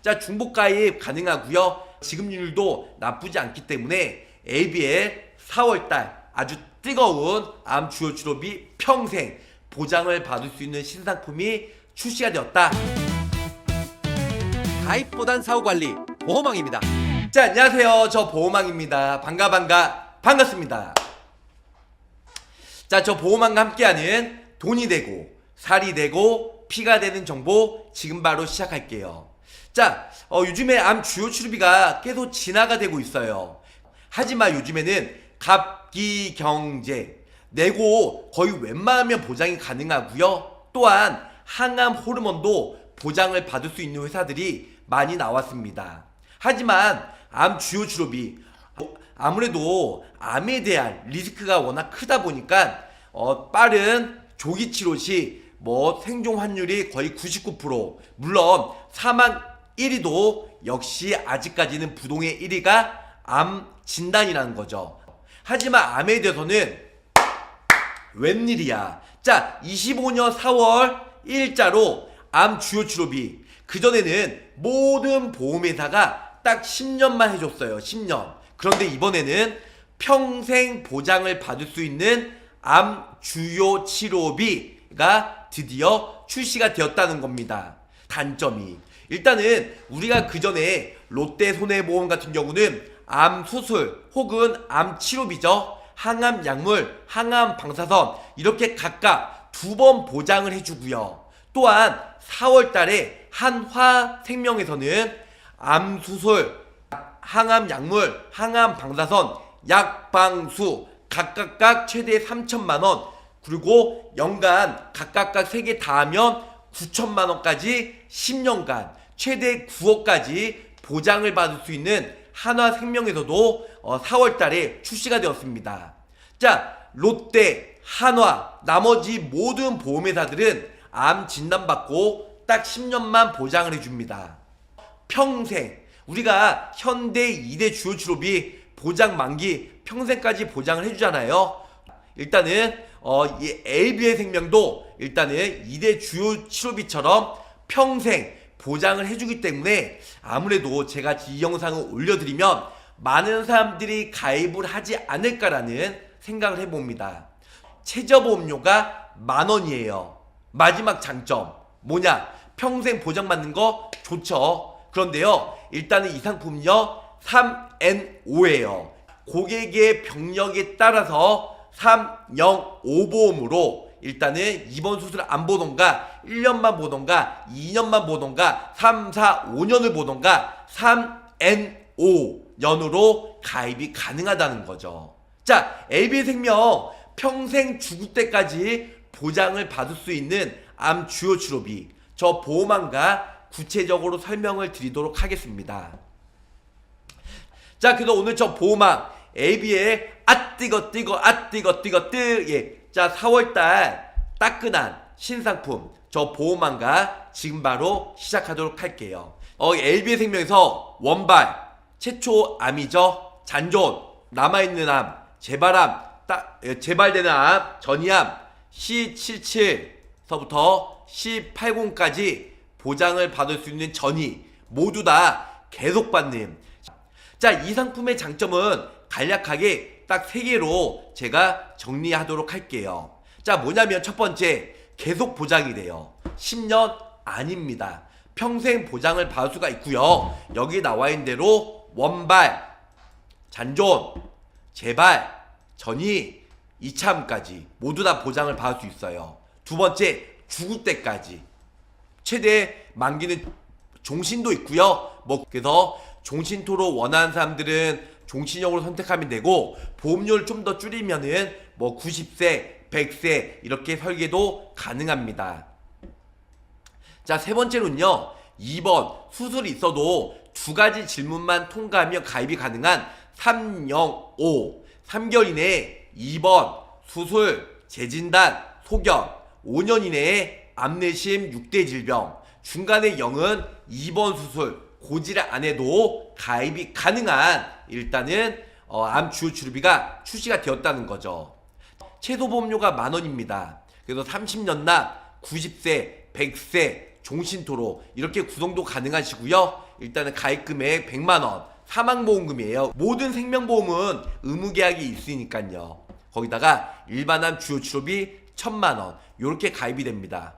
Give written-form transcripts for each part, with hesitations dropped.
자, 중복 가입 가능하고요. 지급률도 나쁘지 않기 때문에 ABL 4월달 아주 뜨거운 암 주요 치료비 평생 보장을 받을 수 있는 신상품이 출시가 되었다. 가입보단 사후관리 보호망입니다. 자, 안녕하세요. 저 보호망입니다. 반갑습니다. 자, 저 보호망과 함께하는 돈이 되고 살이 되고 피가 되는 정보 지금 바로 시작할게요. 자, 요즘에 암 주요 치료비가 계속 진화가 되고 있어요. 하지만 요즘에는 갑기경제 내고 거의 웬만하면 보장이 가능하고요. 또한 항암 호르몬도 보장을 받을 수 있는 회사들이 많이 나왔습니다. 하지만 암 주요 치료비 아무래도 암에 대한 리스크가 워낙 크다 보니까 빠른 조기 치료 시 생존 환율이 거의 99%, 물론 사망 1위도 역시 아직까지는 부동의 1위가 암 진단이라는 거죠. 하지만 암에 대해서는 웬일이야. 자, 25년 4월 1일자로 암 주요 치료비, 그전에는 모든 보험회사가 딱 10년만 해줬어요. 10년. 그런데 이번에는 평생 보장을 받을 수 있는 암 주요 치료비가 드디어 출시가 되었다는 겁니다. 단점이, 일단은 우리가 그전에 롯데손해보험 같은 경우는 암 수술 혹은 암 치료비죠. 항암 약물, 항암 방사선 이렇게 각각 2번 보장을 해주고요. 또한 4월 달에 한화생명에서는 암 수술, 항암 약물, 항암 방사선, 약방수 각각 최대 3천만원, 그리고 연간 각각 3개 다 하면 9천만원까지 10년간 최대 9억까지 보장을 받을 수 있는 한화생명에서도 4월 달에 출시가 되었습니다. 자, 롯데, 한화, 나머지 모든 보험회사들은 암 진단받고 딱 10년만 보장을 해줍니다. 평생, 우리가 현대 2대 주요 치료비 보장 만기 평생까지 보장을 해주잖아요. 일단은 이 ABL 생명도 일단은 2대 주요 치료비처럼 평생 보장을 해주기 때문에 아무래도 제가 이 영상을 올려드리면 많은 사람들이 가입을 하지 않을까라는 생각을 해봅니다. 최저보험료가 10,000원이에요. 마지막 장점 뭐냐? 평생 보장받는 거 좋죠. 그런데요, 일단은 이 상품은요 3N5예요. 고객의 병력에 따라서 305보험으로 일단은 이번 수술을 안 보던가 1년만 보던가 2년만 보던가 3, 4, 5년을 보던가 3N5년으로 가입이 가능하다는 거죠. 자, AB생명 평생 죽을 때까지 보장을 받을 수 있는 암 주요 치료비, 저 보험왕과 구체적으로 설명을 드리도록 하겠습니다. 자, 그래서 오늘 저 보험왕 AB의 뜨거 예. 자, 4월달 따끈한 신상품 저 보험왕과 지금 바로 시작하도록 할게요. AB생명에서 원발 최초 암이죠. 잔존, 남아있는 암, 재발암, 재발되는 암, 전이암 C77서부터 C80까지 보장을 받을 수 있는 전이 모두 다 계속 받는. 자, 이 상품의 장점은 간략하게 딱 3개로 제가 정리하도록 할게요. 자, 뭐냐면 첫 번째, 계속 보장이 돼요. 10년 아닙니다. 평생 보장을 받을 수가 있고요. 여기 나와 있는 대로 원발, 잔존, 재발, 전이, 이참까지 모두 다 보장을 받을 수 있어요. 두 번째, 죽을 때까지. 최대 만기는 종신도 있고요. 그래서 종신토로 원하는 사람들은 종신형으로 선택하면 되고, 보험료를 좀 더 줄이면은 90세, 100세 이렇게 설계도 가능합니다. 자, 세 번째로는요, 2번 수술이 있어도 2가지 질문만 통과하면 가입이 가능한 305, 3개월 이내에 2번 수술, 재진단, 소견, 5년 이내에 암내심 6대 질병, 중간에 0은 2번 수술, 고지를 안 해도 가입이 가능한 일단은 암 주요 치료비가 출시가 되었다는 거죠. 최소 보험료가 10,000원입니다. 그래서 30년 납, 90세, 100세, 종신토로 이렇게 구성도 가능하시고요. 일단은 가입금액 100만원 사망보험금이에요. 모든 생명보험은 의무계약이 있으니까요. 거기다가 일반암 주요치료비 1000만원 요렇게 가입이 됩니다.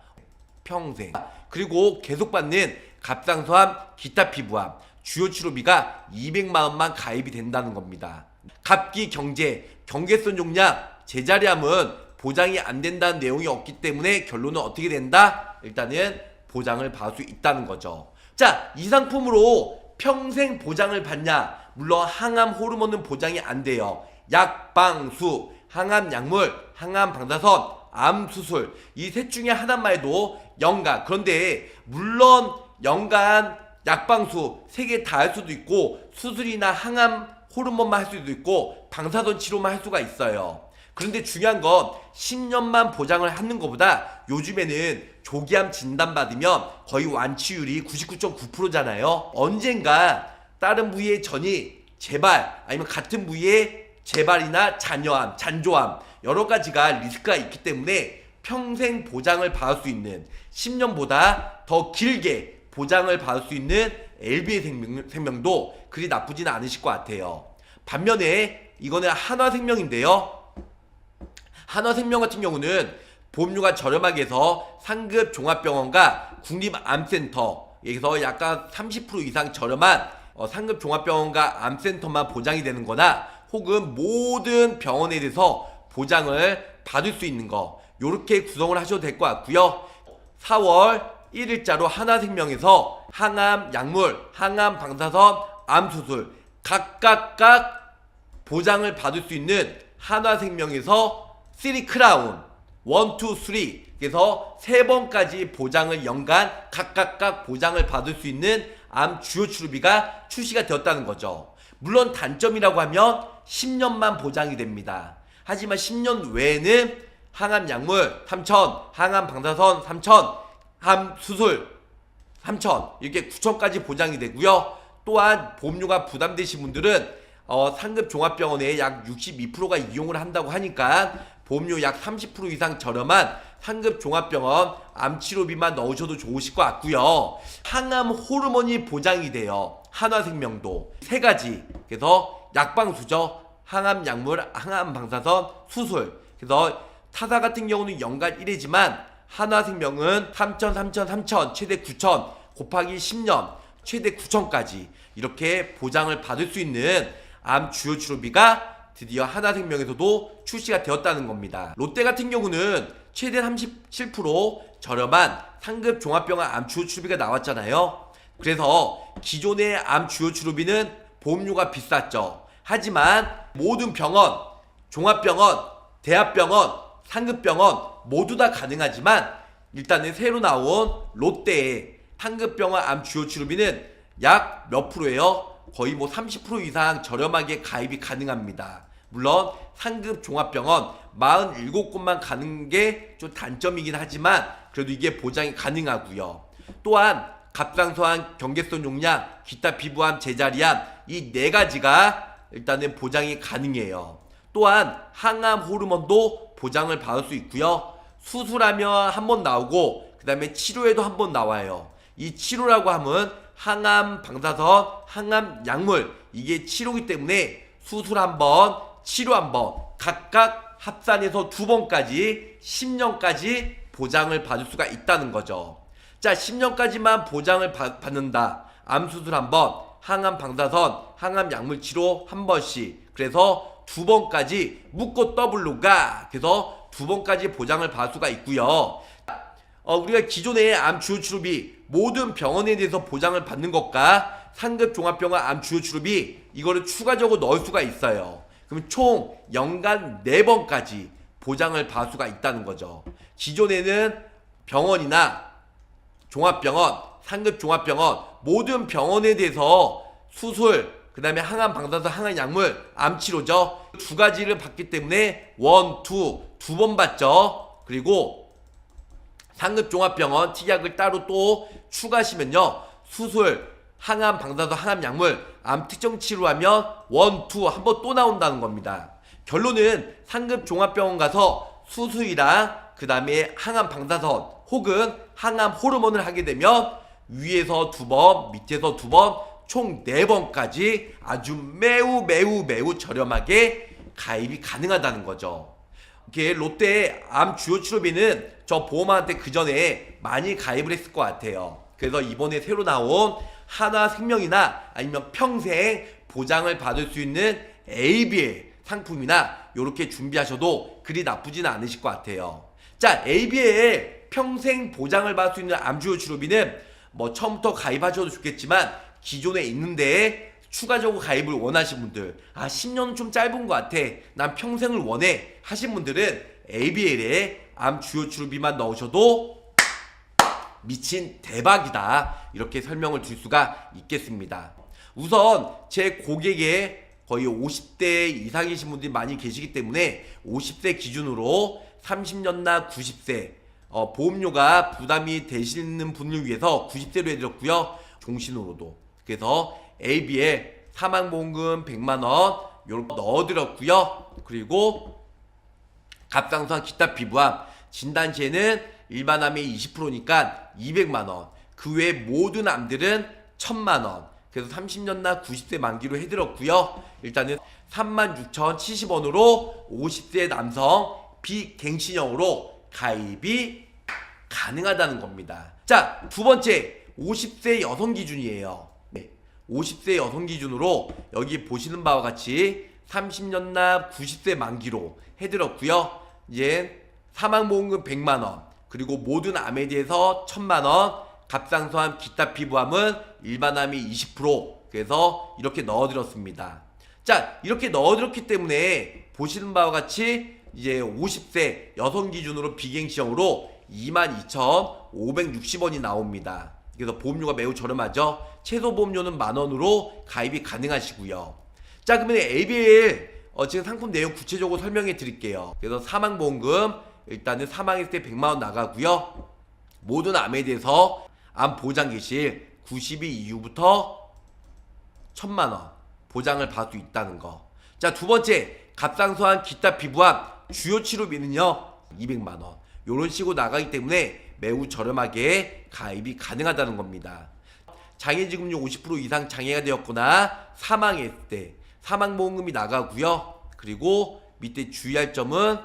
평생. 그리고 계속 받는 갑상선암, 기타 피부암 주요치료비가 200만원만 가입이 된다는 겁니다. 갑기 경제, 경계선 종양, 제자리암은 보장이 안 된다는 내용이 없기 때문에 결론은 어떻게 된다? 일단은 보장을 받을 수 있다는 거죠. 자, 이 상품으로 평생 보장을 받냐? 물론 항암 호르몬은 보장이 안 돼요. 약방수, 항암 약물, 항암 방사선, 암 수술 이 셋 중에 하나만 해도 연간, 그런데 물론 연간 약방수 3개 다 할 수도 있고 수술이나 항암 호르몬만 할 수도 있고 방사선 치료만 할 수가 있어요. 그런데 중요한 건 10년만 보장을 하는 것보다 요즘에는 조기암 진단받으면 거의 완치율이 99.9%잖아요. 언젠가 다른 부위의 전이 재발 아니면 같은 부위의 재발이나 잔여암, 잔조암 여러 가지가 리스크가 있기 때문에 평생 보장을 받을 수 있는 10년보다 더 길게 보장을 받을 수 있는 LB의 생명도 그리 나쁘진 않으실 것 같아요. 반면에 이거는 한화생명인데요. 한화생명 같은 경우는 보험료가 저렴하게 해서 상급 종합병원과 국립암센터에서 약간 30% 이상 저렴한 상급 종합병원과 암센터만 보장이 되는 거나 혹은 모든 병원에 대해서 보장을 받을 수 있는 거 요렇게 구성을 하셔도 될 것 같고요. 4월 1일자로 한화생명에서 항암 약물, 항암 방사선, 암 수술 각각 보장을 받을 수 있는 한화생명에서 3크라운 1, 2, 3 그래서 3번까지 보장을 연간 각각 보장을 받을 수 있는 암 주요 치료비가 출시가 되었다는 거죠. 물론 단점이라고 하면 10년만 보장이 됩니다. 하지만 10년 외에는 항암 약물 3,000, 항암 방사선 3,000, 암 수술 3,000 이렇게 9,000까지 보장이 되고요. 또한 보험료가 부담되신 분들은 상급 종합병원에 약 62%가 이용을 한다고 하니까 보험료 약 30% 이상 저렴한 상급 종합병원 암치료비만 넣으셔도 좋으실 것 같고요. 항암 호르몬이 보장이 돼요. 한화생명도 3가지. 그래서 약방수죠. 항암 약물, 항암 방사선, 수술. 그래서 타사 같은 경우는 연간 1회지만 한화생명은 3,000, 3,000, 3,000 최대 9,000 곱하기 10년 최대 9,000까지 이렇게 보장을 받을 수 있는 암 주요 치료비가 드디어 한화생명에서도 출시가 되었다는 겁니다. 롯데 같은 경우는 최대 37% 저렴한 상급 종합병원 암 주요 치료비가 나왔잖아요. 그래서 기존의 암 주요 치료비는 보험료가 비쌌죠. 하지만 모든 병원, 종합병원, 대학병원, 상급병원 모두 다 가능하지만 일단은 새로 나온 롯데의 상급병원 암 주요 치료비는 약 몇 프로예요? 거의 뭐 30% 이상 저렴하게 가입이 가능합니다. 물론 상급 종합병원 47곳만 가는 게 좀 단점이긴 하지만 그래도 이게 보장이 가능하고요. 또한 갑상선암, 경계선 종양, 기타 피부암, 제자리암 이 4가지가 일단은 보장이 가능해요. 또한 항암 호르몬도 보장을 받을 수 있고요. 수술하면 한 번 나오고 그 다음에 치료에도 한 번 나와요. 이 치료라고 하면 항암 방사선, 항암 약물 이게 치료이기 때문에 수술 한 번, 치료 한 번 각각 합산해서 2번까지 10년까지 보장을 받을 수가 있다는 거죠. 자, 10년까지만 보장을 받는다. 암 수술 한 번, 항암 방사선, 항암 약물 치료 한 번씩. 그래서 2번까지 묶고 더블로가 그래서 2번까지 보장을 받을 수가 있고요. 우리가 기존의 암 주요 치료비 모든 병원에 대해서 보장을 받는 것과 상급 종합병원 암 주요 치료비 이거를 추가적으로 넣을 수가 있어요. 그럼 총 연간 4번까지 보장을 받을 수가 있다는 거죠. 기존에는 병원이나 종합병원, 상급 종합병원 모든 병원에 대해서 수술, 그 다음에 항암 방사선, 항암 약물, 암치료죠. 2가지를 받기 때문에 1, 2, 2번 받죠. 그리고 상급 종합병원 특약을 따로 또 추가하시면요. 수술, 항암 방사선, 항암 약물, 암 특정 치료하면 1, 2 한 번 또 나온다는 겁니다. 결론은 상급 종합병원 가서 수술이랑 그 다음에 항암 방사선 혹은 항암 호르몬을 하게 되면 위에서 2번, 밑에서 2번, 총 4번까지 아주 매우 저렴하게 가입이 가능하다는 거죠. 이렇게 롯데 암 주요 치료비는 저 보험한테 그 전에 많이 가입을 했을 것 같아요. 그래서 이번에 새로 나온 하나생명이나 아니면 평생 보장을 받을 수 있는 ABL 상품이나 이렇게 준비하셔도 그리 나쁘지는 않으실 것 같아요. 자, ABL 평생 보장을 받을 수 있는 암 주요 치료비는 뭐 처음부터 가입하셔도 좋겠지만 기존에 있는데 추가적으로 가입을 원하신 분들, 10년은 좀 짧은 것 같아, 난 평생을 원해 하신 분들은 ABL에 암 주요 치료비만 넣으셔도 미친 대박이다, 이렇게 설명을 드릴 수가 있겠습니다. 우선 제 고객의 거의 50대 이상이신 분들이 많이 계시기 때문에 50세 기준으로 30년나 90세 보험료가 부담이 되시는 분을 위해서 90세로 해드렸고요. 종신으로도. 그래서 ABL 사망보험금 100만원 요렇게 넣어드렸고요. 그리고 갑상선 기타 피부암 진단 시에는 일반암이 20%니까 200만원, 그 외 모든 암들은 1000만원, 그래서 30년나 90세 만기로 해드렸고요. 일단은 36,070원으로 50세 남성 비갱신형으로 가입이 가능하다는 겁니다. 자, 두 번째 50세 여성 기준이에요. 50세 여성 기준으로 여기 보시는 바와 같이 30년나 90세 만기로 해드렸고요. 이제 사망보험금 100만원, 그리고 모든 암에 대해서 1000만원, 갑상선암 기타 피부암은 일반암이 20%, 그래서 이렇게 넣어드렸습니다. 자, 이렇게 넣어드렸기 때문에 보시는 바와 같이 이제 50세 여성 기준으로 비갱신형으로 22,560원이 나옵니다. 그래서 보험료가 매우 저렴하죠. 최소 보험료는 만원으로 가입이 가능하시고요. 자, 그러면 ABL 지금 상품 내용 구체적으로 설명해 드릴게요. 그래서 사망보험금 일단은 사망했을 때 100만원 나가고요. 모든 암에 대해서 암 보장 개시 90일 이후부터 1000만원 보장을 받을 수 있다는 거. 자, 두 번째 갑상선암 기타 피부암 주요 치료비는요 200만원 요런 식으로 나가기 때문에 매우 저렴하게 가입이 가능하다는 겁니다. 장애지급료 50% 이상 장애가 되었거나 사망했을 때 사망보험금이 나가고요. 그리고 밑에 주의할 점은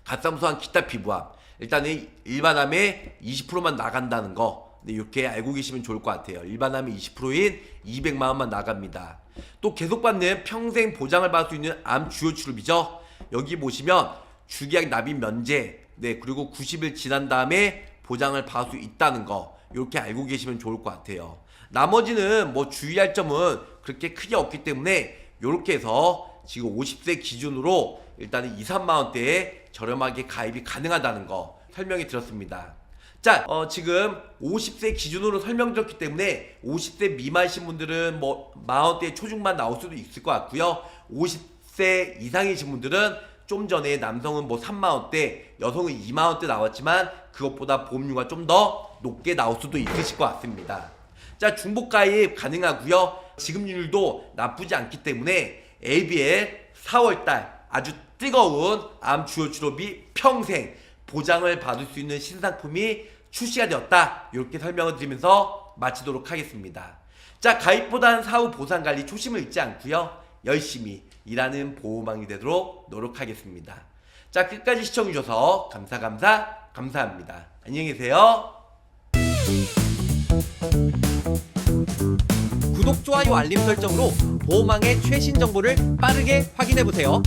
갑상선암 기타 피부암 일단은 일반암에 20%만 나간다는 거, 이렇게 알고 계시면 좋을 것 같아요. 일반암이 20%인 200만원만 나갑니다. 또 계속 받는 평생 보장을 받을 수 있는 암 주요 치료비죠. 여기 보시면 주기약 납입 면제, 그리고 90일 지난 다음에 보장을 받을 수 있다는 거, 이렇게 알고 계시면 좋을 것 같아요. 나머지는 뭐 주의할 점은 그렇게 크게 없기 때문에 이렇게 해서 지금 50세 기준으로 일단은 2, 3만원대에 저렴하게 가입이 가능하다는 거 설명해 드렸습니다. 자, 지금 50세 기준으로 설명드렸기 때문에 50세 미만이신 분들은 뭐 만원대 초중반 나올 수도 있을 것 같고요. 50세 이상이신 분들은 좀 전에 남성은 뭐 3만원대, 여성은 2만원대 나왔지만 그것보다 보험료가 좀 더 높게 나올 수도 있으실 것 같습니다. 자, 중복 가입 가능하고요. 지급률도 나쁘지 않기 때문에 ABL 4월달 아주 뜨거운 암 주요 치료비 평생 보장을 받을 수 있는 신상품이 출시가 되었다, 이렇게 설명을 드리면서 마치도록 하겠습니다. 자, 가입보단 사후 보상관리 초심을 잃지 않고요, 열심히 일하는 보호망이 되도록 노력하겠습니다. 자, 끝까지 시청해주셔서 감사합니다. 안녕히 계세요. 구독, 좋아요, 알림 설정으로 보호망의 최신 정보를 빠르게 확인해보세요.